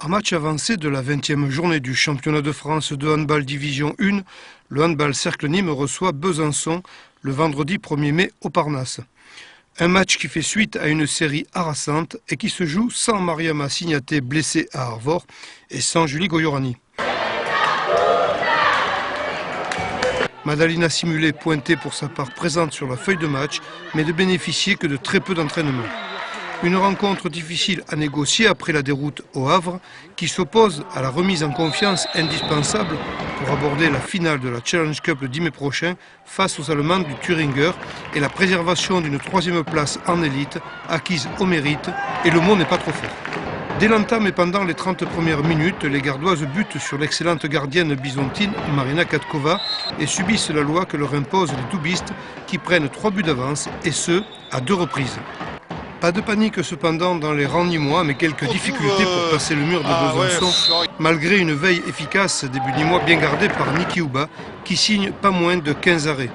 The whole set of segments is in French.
En match avancé de la 20e journée du championnat de France de handball division 1, le handball Cercle Nîmes reçoit Besançon le vendredi 1er mai au Parnasse. Un match qui fait suite à une série harassante et qui se joue sans Mariama Signaté blessée à Arvor et sans Julie Goyorani. Madalina Simulé pointée pour sa part présente sur la feuille de match, mais ne bénéficiait que de très peu d'entraînement. Une rencontre difficile à négocier après la déroute au Havre, qui s'oppose à la remise en confiance indispensable pour aborder la finale de la Challenge Cup le 10 mai prochain face aux Allemands du Thüringer et la préservation d'une 3e place en élite acquise au mérite, et le mot n'est pas trop fort. Dès l'entame et pendant les 30 premières minutes, les Gardoises butent sur l'excellente gardienne bisontine Marina Katkova et subissent la loi que leur imposent les doubistes qui prennent 3 buts d'avance, et ce, à 2 reprises. Pas de panique cependant dans les rangs nîmois, mais quelques difficultés pour passer le mur de Besançon, malgré une veille efficace début nîmois bien gardée par Niki Uba, qui signe pas moins de 15 arrêts.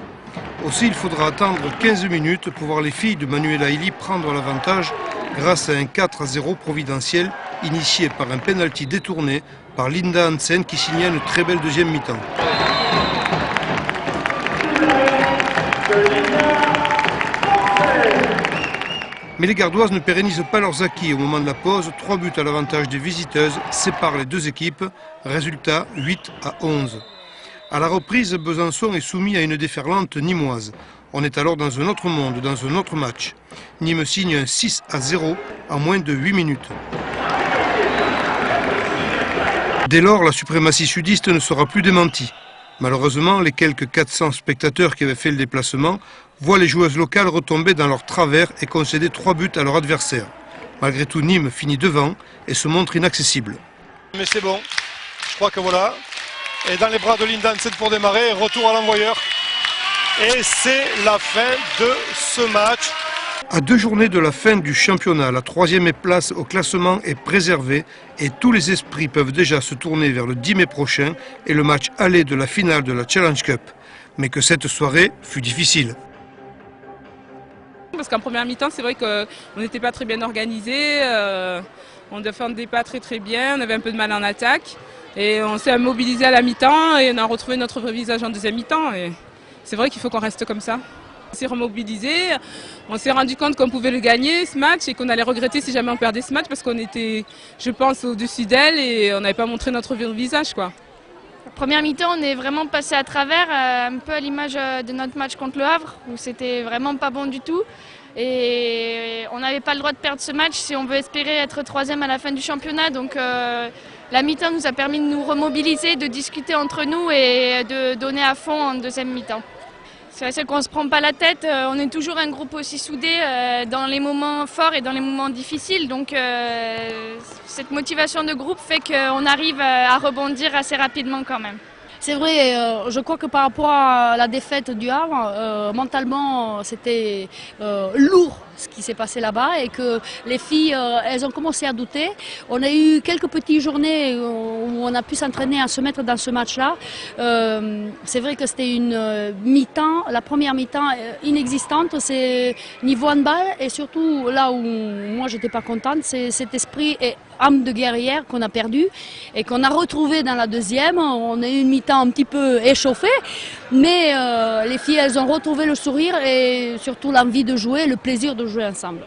Aussi, il faudra attendre 15 minutes pour voir les filles de Manuela Elie prendre l'avantage grâce à un 4-0 providentiel initié par un penalty détourné par Linda Hansen qui signait une très belle deuxième mi-temps. Mais les Gardoises ne pérennisent pas leurs acquis au moment de la pause. 3 buts à l'avantage des visiteuses séparent les deux équipes. Résultat 8-11. À la reprise, Besançon est soumis à une déferlante nîmoise. On est alors dans un autre monde, dans un autre match. Nîmes signe un 6-0 en moins de 8 minutes. Dès lors, la suprématie sudiste ne sera plus démentie. Malheureusement, les quelques 400 spectateurs qui avaient fait le déplacement voient les joueuses locales retomber dans leur travers et concéder 3 buts à leur adversaire. Malgré tout, Nîmes finit devant et se montre inaccessible. Mais c'est bon, je crois que voilà. Et dans les bras de Linda Hansen pour démarrer, retour à l'envoyeur. Et c'est la fin de ce match. À 2 journées de la fin du championnat, la 3e place au classement est préservée et tous les esprits peuvent déjà se tourner vers le 10 mai prochain et le match aller de la finale de la Challenge Cup. Mais que cette soirée fut difficile. Parce qu'en première mi-temps, c'est vrai qu'on n'était pas très bien organisé, on ne défendait pas très bien, on avait un peu de mal en attaque. Et on s'est mobilisé à la mi-temps et on a retrouvé notre vrai visage en deuxième mi-temps. Et c'est vrai qu'il faut qu'on reste comme ça. On s'est remobilisé, on s'est rendu compte qu'on pouvait le gagner ce match et qu'on allait regretter si jamais on perdait ce match parce qu'on était, je pense, au-dessus d'elle et on n'avait pas montré notre vrai visage, quoi. Première mi-temps, on est vraiment passé à travers, un peu à l'image de notre match contre le Havre, où c'était vraiment pas bon du tout. Et on n'avait pas le droit de perdre ce match si on veut espérer être 3e à la fin du championnat. Donc la mi-temps nous a permis de nous remobiliser, de discuter entre nous et de donner à fond en deuxième mi-temps. C'est qu'on ne se prend pas la tête, on est toujours un groupe aussi soudé dans les moments forts et dans les moments difficiles. Donc cette motivation de groupe fait qu'on arrive à rebondir assez rapidement quand même. C'est vrai, je crois que par rapport à la défaite du Havre, mentalement c'était lourd ce qui s'est passé là-bas et que les filles, elles ont commencé à douter. On a eu quelques petites journées où on a pu s'entraîner à se mettre dans ce match-là. C'est vrai que c'était une mi-temps, la première mi-temps inexistante, c'est niveau handball et surtout là où moi j'étais pas contente, c'est cet esprit et âme de guerrière qu'on a perdu et qu'on a retrouvé dans la deuxième. On a eu une mi-temps un petit peu échauffée, mais les filles elles ont retrouvé le sourire et surtout l'envie de jouer, le plaisir de jouer ensemble.